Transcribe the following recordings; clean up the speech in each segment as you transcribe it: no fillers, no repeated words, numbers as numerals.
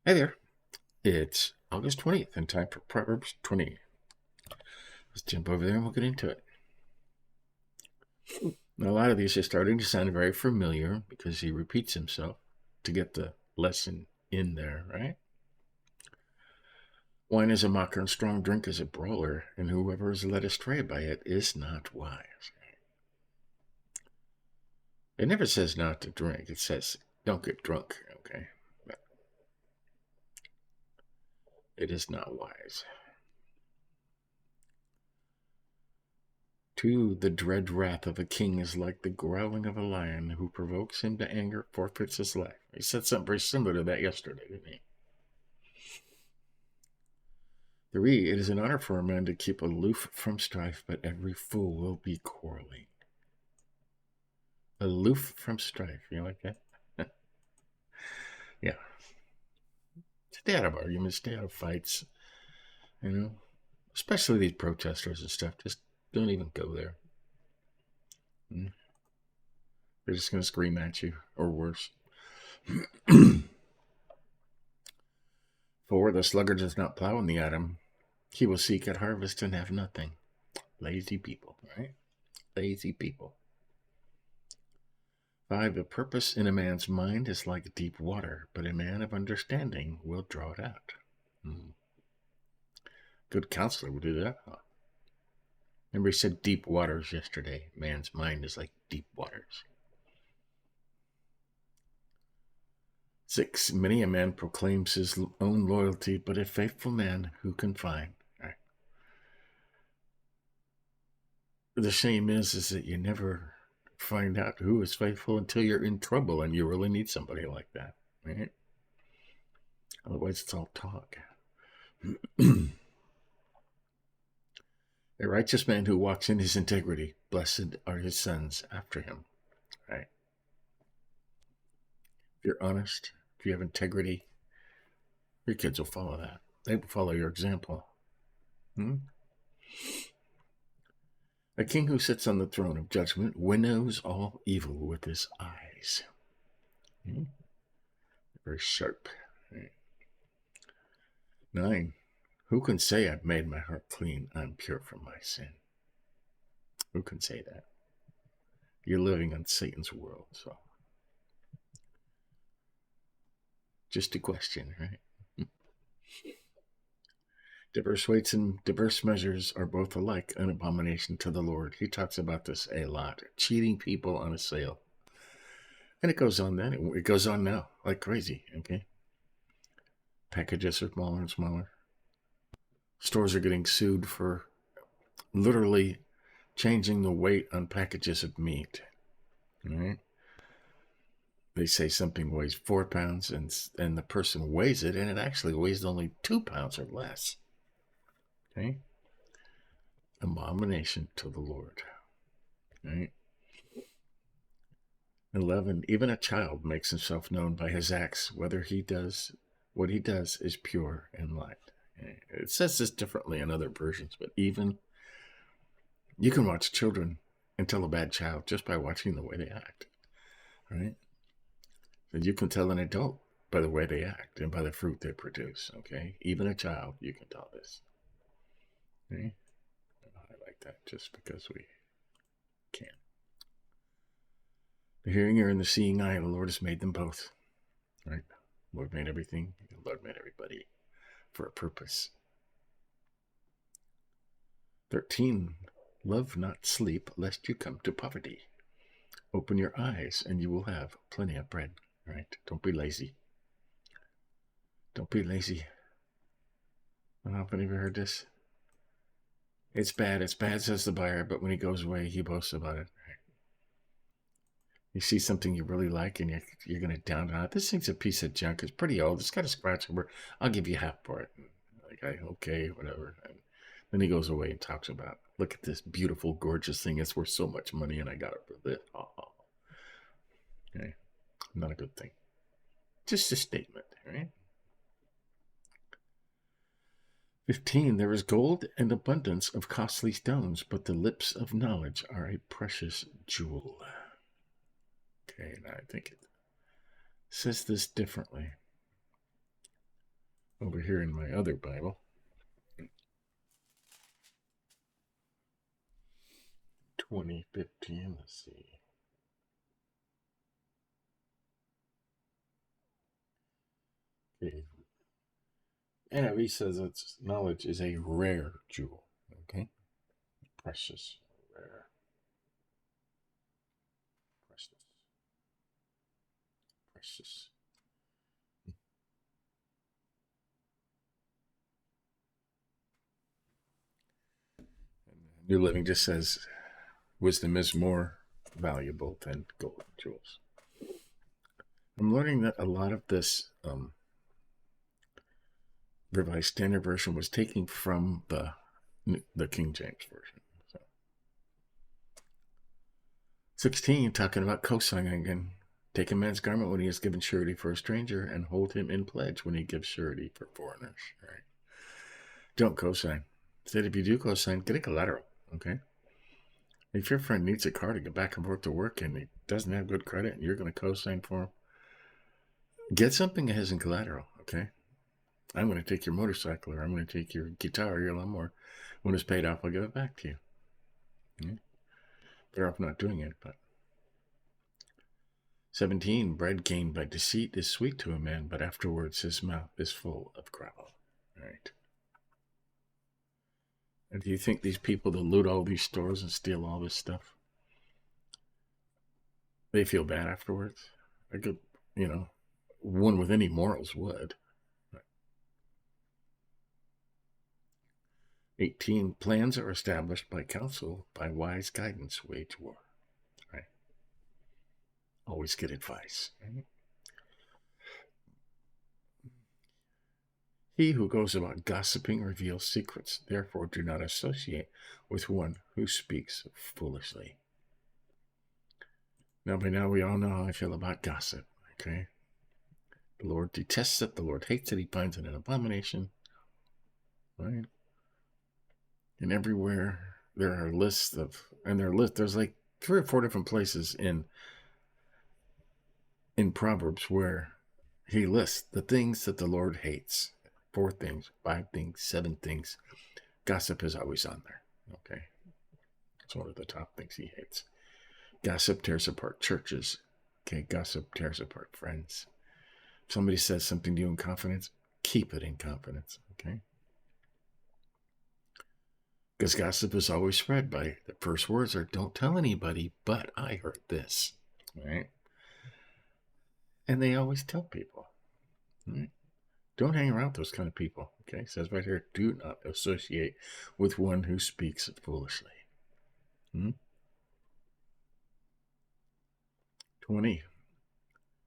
Hey there. It's August 20th and time for Proverbs 20. Let's jump over there and we'll get into it. Now, a lot of these are starting to sound very familiar because he repeats himself to get the lesson in there, right? Wine is a mocker and strong drink is a brawler, and whoever is led astray by it is not wise. It never says not to drink, it says don't get drunk, okay? But it is not wise. 2. The dread wrath of a king is like the growling of a lion. Who provokes him to anger forfeits his life. He said something very similar to that yesterday, didn't he? 3. It is an honor for a man to keep aloof from strife, but every fool will be quarreling. Aloof from strife. You like that? Yeah. Stay out of arguments, stay out of fights, you know? Especially these protesters and stuff. Just don't even go there. They're just going to scream at you, or worse. 4. The sluggard does not plow in the autumn. He will seek at harvest and have nothing. Lazy people, right? Lazy people. 5. The purpose in a man's mind is like deep water, but a man of understanding will draw it out. Good counselor would do that. Huh? Remember he said deep waters yesterday. Man's mind is like deep waters. 6. Many a man proclaims his own loyalty, but a faithful man who can find? Right. The shame is that you never find out who is faithful until you're in trouble and you really need somebody like that, right? Otherwise, it's all talk. A righteous man who walks in his integrity, blessed are his sons after him, right? If you're honest, if you have integrity, your kids will follow that. They will follow your example. A king who sits on the throne of judgment winnows all evil with his eyes. Very sharp. 9. Who can say I've made my heart clean? I'm pure from my sin. Who can say that? You're living in Satan's world, so just a question, right? Diverse weights and diverse measures are both alike an abomination to the Lord. He talks about this a lot. Cheating people on a sale. And it goes on then. It goes on now like crazy, okay? Packages are smaller and smaller. Stores are getting sued for literally changing the weight on packages of meat. Right? They say something weighs 4 pounds and the person weighs it and it actually weighs only 2 pounds or less. Okay? Abomination to the Lord. Right? 11. Even a child makes himself known by his acts, whether what he does is pure and light. It says this differently in other versions, but even you can watch children and tell a bad child just by watching the way they act, right? And you can tell an adult by the way they act and by the fruit they produce, okay? Even a child, you can tell this. Okay? I like that just because we can. The hearing ear and the seeing eye, the Lord has made them both, right? The Lord made everything. The Lord made everybody for a purpose. 13. Love not sleep, lest you come to poverty. Open your eyes, and you will have plenty of bread. Right? Don't be lazy. Don't be lazy. I don't know if you've heard this. It's bad, says the buyer, but when he goes away, he boasts about it. Right? You see something you really like, and you're going to down it on it. This thing's a piece of junk. It's pretty old. It's got a scratch over. I'll give you half for it. Like, okay, whatever. And then he goes away and talks about, look at this beautiful, gorgeous thing. It's worth so much money, and I got it for this. Okay. Not a good thing. Just a statement, right? 15. There is gold and abundance of costly stones, but the lips of knowledge are a precious jewel. Okay, now I think it says this differently. over here in my other Bible. 2015, let's see. Okay. NIV says it's knowledge is a rare jewel. Okay? Precious, rare, precious, precious. New Living just says wisdom is more valuable than gold and jewels. I'm learning that a lot of this Revised Standard Version was taken from the King James Version. So. 16, talking about co-signing again. Take a man's garment when he has given surety for a stranger, and hold him in pledge when he gives surety for foreigners. Right? Don't co-sign. Instead, if you do co-sign, get a collateral. Okay. If your friend needs a car to get back and forth to work and he doesn't have good credit and you're going to co-sign for him, get something that has in collateral. Okay. I'm going to take your motorcycle, or I'm going to take your guitar or your lawnmower. When it's paid off, I'll give it back to you. Okay. Better off not doing it, but 17, bread gained by deceit is sweet to a man, but afterwards his mouth is full of gravel. Right. And do you think these people that loot all these stores and steal all this stuff, they feel bad afterwards? I could, one with any morals would. 18, plans are established by counsel, by wise guidance wage war. Right. Always get advice. Right? He who goes about gossiping reveals secrets. Therefore, do not associate with one who speaks foolishly. Now, by now, we all know how I feel about gossip. Okay? The Lord detests it. The Lord hates it. He finds it an abomination. Right? And everywhere there are lists of, and there's like 3 or 4 different places in Proverbs where he lists the things that the Lord hates. 4 things, 5 things, 7 things. Gossip is always on there. Okay. It's one of the top things he hates. Gossip tears apart churches. Okay. Gossip tears apart friends. If somebody says something to you in confidence, keep it in confidence. Okay. Because gossip is always spread by the first words are, don't tell anybody, but I heard this. Right. And they always tell people. Right. Don't hang around with those kind of people. Okay, it says right here, do not associate with one who speaks foolishly. 20.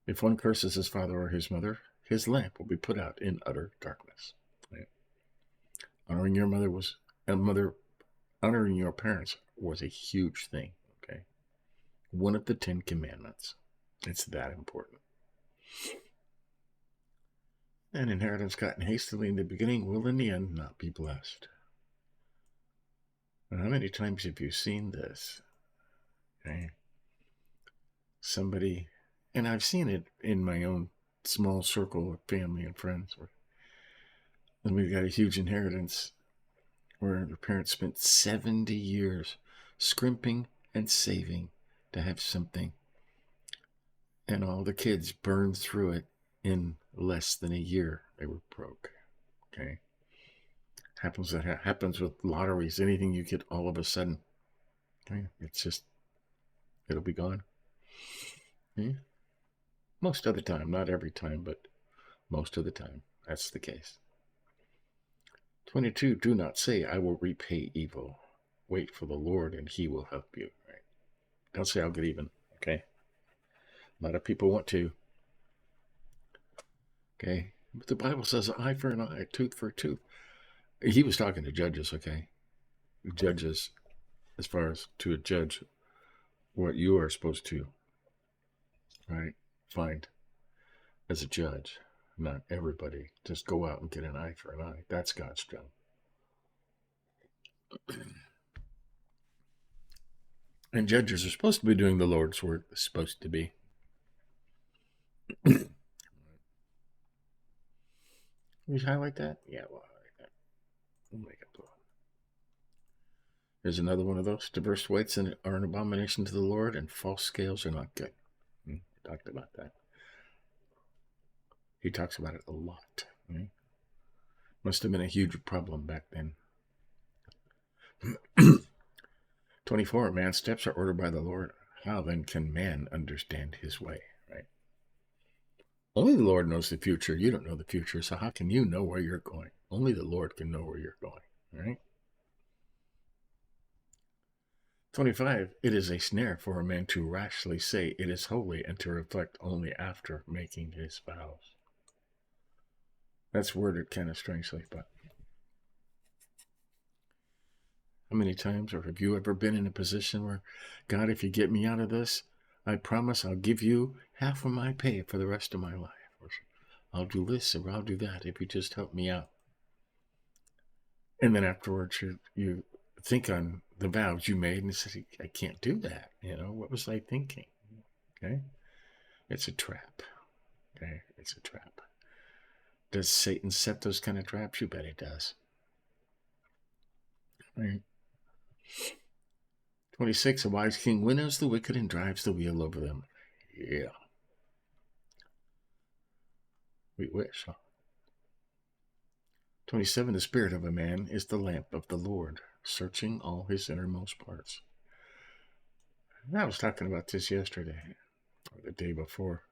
If one curses his father or his mother, his lamp will be put out in utter darkness. Right? Honoring your honoring your parents was a huge thing. Okay, one of the 10 commandments. It's that important. An inheritance gotten hastily in the beginning will in the end not be blessed. Now, how many times have you seen this? Okay. Somebody, and I've seen it in my own small circle of family and friends, when we've got a huge inheritance where the parents spent 70 years scrimping and saving to have something, and all the kids burned through it in less than a year. They were broke. Okay. Happens with lotteries. Anything you get all of a sudden, okay, it'll be gone. Okay. Most of the time, not every time, but most of the time, that's the case. 22, do not say, I will repay evil. Wait for the Lord and he will help you. Right? Don't say, I'll get even. Okay. A lot of people want to. Okay. But the Bible says eye for an eye, tooth for a tooth. He was talking to judges, okay? Judges, as far as to a judge, what you are supposed to, right, find as a judge. Not everybody. Just go out and get an eye for an eye. That's God's job. And judges are supposed to be doing the Lord's work. They're supposed to be. We highlight that? Yeah, we'll highlight that. We'll make it blue. There's another one of those. Diverse weights are an abomination to the Lord, and false scales are not good. We talked about that. He talks about it a lot. Must have been a huge problem back then. 24. Man's steps are ordered by the Lord. How then can man understand his way? Right? Only the Lord knows the future. You don't know the future, so how can you know where you're going? Only the Lord can know where you're going. Right? 25. It is a snare for a man to rashly say it is holy and to reflect only after making his vows. That's worded kind of strangely, but how many times, or have you ever been in a position where, God, if you get me out of this, I promise I'll give you half of my pay for the rest of my life. Or I'll do this or I'll do that if you just help me out. And then afterwards you think on the vows you made and say, I can't do that. What was I thinking? Okay. It's a trap. Okay. It's a trap. Does Satan set those kind of traps? You bet he does. Right. 26. A wise king winnows the wicked and drives the wheel over them. Yeah. We wish, huh? 27. The spirit of a man is the lamp of the Lord, searching all his innermost parts. And I was talking about this yesterday, or the day before.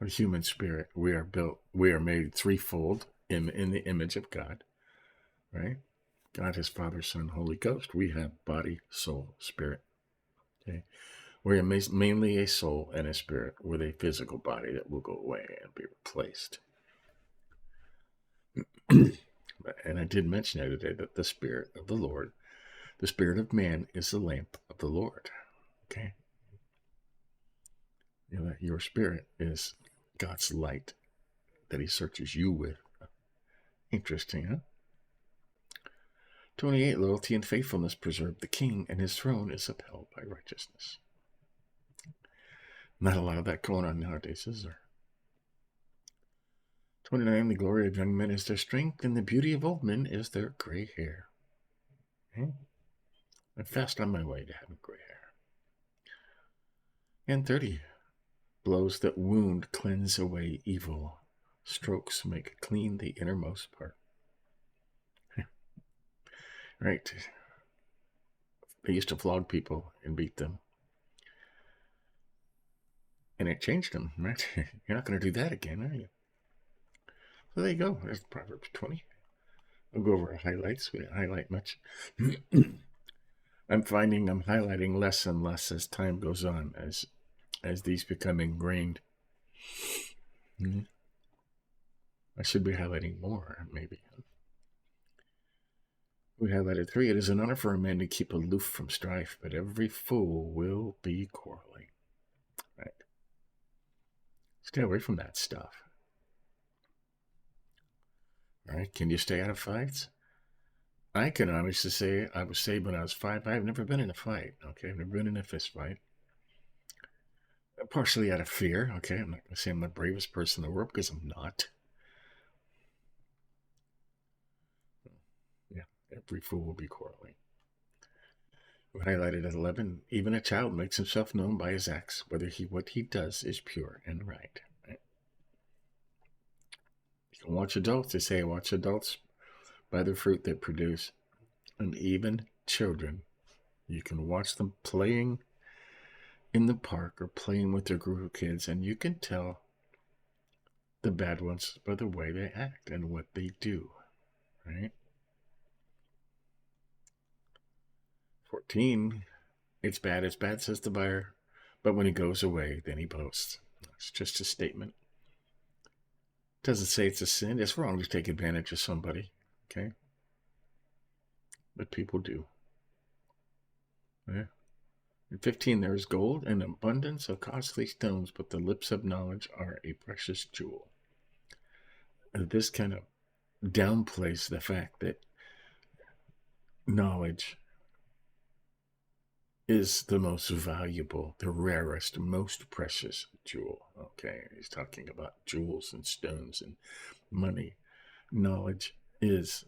A human spirit. We are made threefold in the image of God, right? God is Father, Son, Holy Ghost. We have body, soul, spirit. Okay. We're mainly a soul and a spirit with a physical body that will go away and be replaced. And I did mention the other day that the Spirit of the Lord, the Spirit of man, is the lamp of the Lord. Okay? Your spirit is God's light that he searches you with. Interesting, huh? 28. Loyalty and faithfulness preserve the king, and his throne is upheld by righteousness. Not a lot of that going on nowadays, is there? 29. The glory of young men is their strength, and the beauty of old men is their gray hair. Okay? I'm fast on my way to having gray hair. And 30. Blows that wound cleanse away evil. Strokes make clean the innermost part. Right. They used to flog people and beat them. And it changed them, right? You're not going to do that again, are you? So there you go. There's Proverbs 20. We'll go over our highlights. We didn't highlight much. I'm finding I'm highlighting less and less as time goes on, as these become ingrained. I should be highlighting more, maybe. We highlighted 3. It is an honor for a man to keep aloof from strife, but every fool will be quarreling. Right? Stay away from that stuff. All right? Can you stay out of fights? I can honestly say I was saved when I was 5. I've never been in a fight. Okay, I've never been in a fist fight. Partially out of fear. Okay, I'm not going to say I'm the bravest person in the world because I'm not. Yeah, every fool will be quarreling. We highlighted at 11. Even a child makes himself known by his acts, whether what he does is pure and right. You can watch adults. They say watch adults by the fruit they produce. And even children, you can watch them playing in the park or playing with their group of kids, and you can tell the bad ones by the way they act and what they do, right? 14. It's bad, says the buyer, but when he goes away, then he boasts. It's just a statement. Doesn't say it's a sin. It's wrong to take advantage of somebody, okay? But people do. Yeah. In 15, there is gold and abundance of costly stones, but the lips of knowledge are a precious jewel. This kind of downplays the fact that knowledge is the most valuable, the rarest, most precious jewel. Okay, he's talking about jewels and stones and money. Knowledge is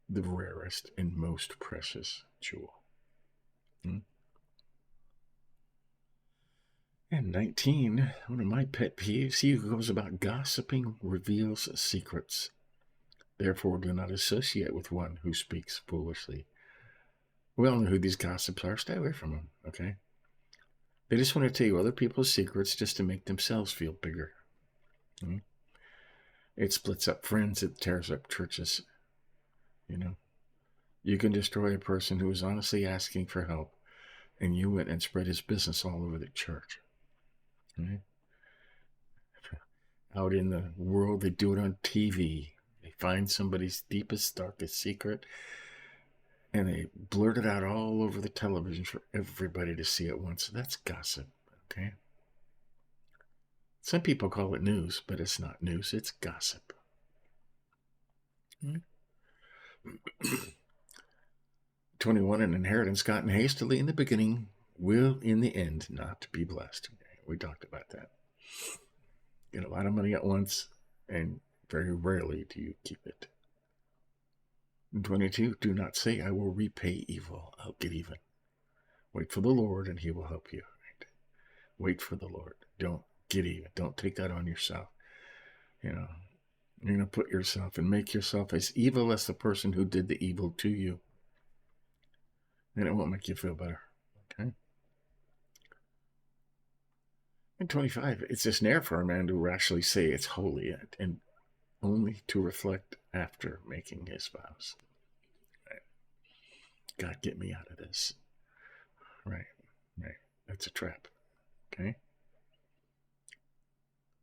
the rarest and most precious jewel. And 19, one of my pet peeves, he who goes about gossiping reveals secrets. Therefore, do not associate with one who speaks foolishly. We all know who these gossips are. Stay away from them, okay? They just want to tell you other people's secrets just to make themselves feel bigger. It splits up friends. It tears up churches. You can destroy a person who is honestly asking for help, and you went and spread his business all over the church. Right? Out in the world, they do it on TV. They find somebody's deepest, darkest secret, and they blurt it out all over the television for everybody to see at once. That's gossip, okay? Some people call it news, but it's not news. It's gossip. 21, an inheritance gotten hastily in the beginning will in the end not be blessed. We talked about that. Get a lot of money at once, and very rarely do you keep it. 22, do not say, I will repay evil. I'll get even. Wait for the Lord, and he will help you. Right? Wait for the Lord. Don't get even. Don't take that on yourself. You're going to put yourself and make yourself as evil as the person who did the evil to you. And it won't make you feel better. Okay? And 25, it's a snare for a man to rashly say it's holy and only to reflect after making his vows. Right? God, get me out of this. Right. That's a trap. Okay?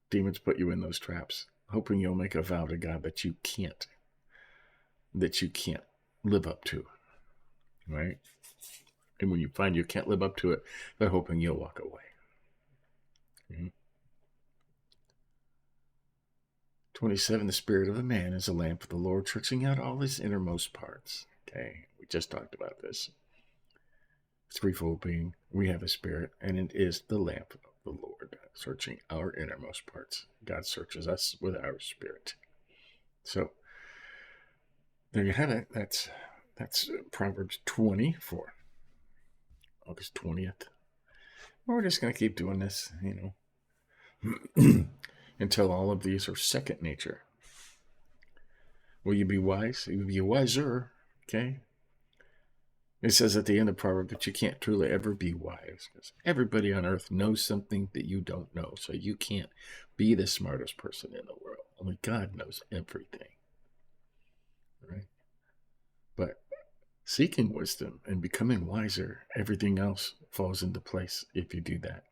Demons put you in those traps, hoping you'll make a vow to God that you can't live up to. Right? And when you find you can't live up to it, they're hoping you'll walk away. 27, the spirit of a man is a lamp of the Lord, searching out all his innermost parts. Okay, we just talked about this. Threefold being, we have a spirit, and it is the lamp of the Lord, searching our innermost parts. God searches us with our spirit. So, there you have it. That's Proverbs 20 for August 20th. We're just going to keep doing this, until all of these are second nature. Will you be wise? You will be wiser, okay? It says at the end of Proverbs that you can't truly ever be wise, because everybody on earth knows something that you don't know, so you can't be the smartest person in the world. Only God knows everything, right? But seeking wisdom and becoming wiser, everything else falls into place if you do that.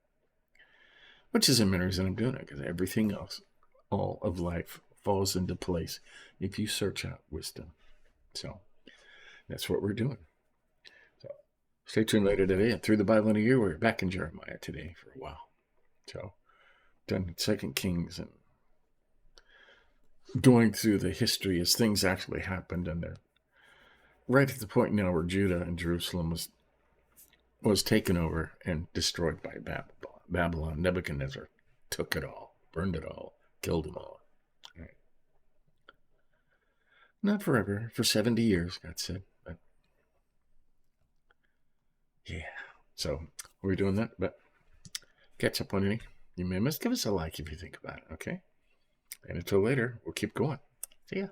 Which is a main reason I'm doing it, because everything else, all of life, falls into place if you search out wisdom. So that's what we're doing. So stay tuned later today, and through the Bible in a year, we're back in Jeremiah today for a while. So done 2 Kings and going through the history as things actually happened, and they're right at the point now where Judah and Jerusalem was taken over and destroyed by Babylon. Nebuchadnezzar took it all, burned it all, killed them all. Right. Not forever, for 70 years, God said. But yeah, so we're doing that. But catch up on any you may miss. Give us a like if you think about it, okay? And until later, we'll keep going. See ya.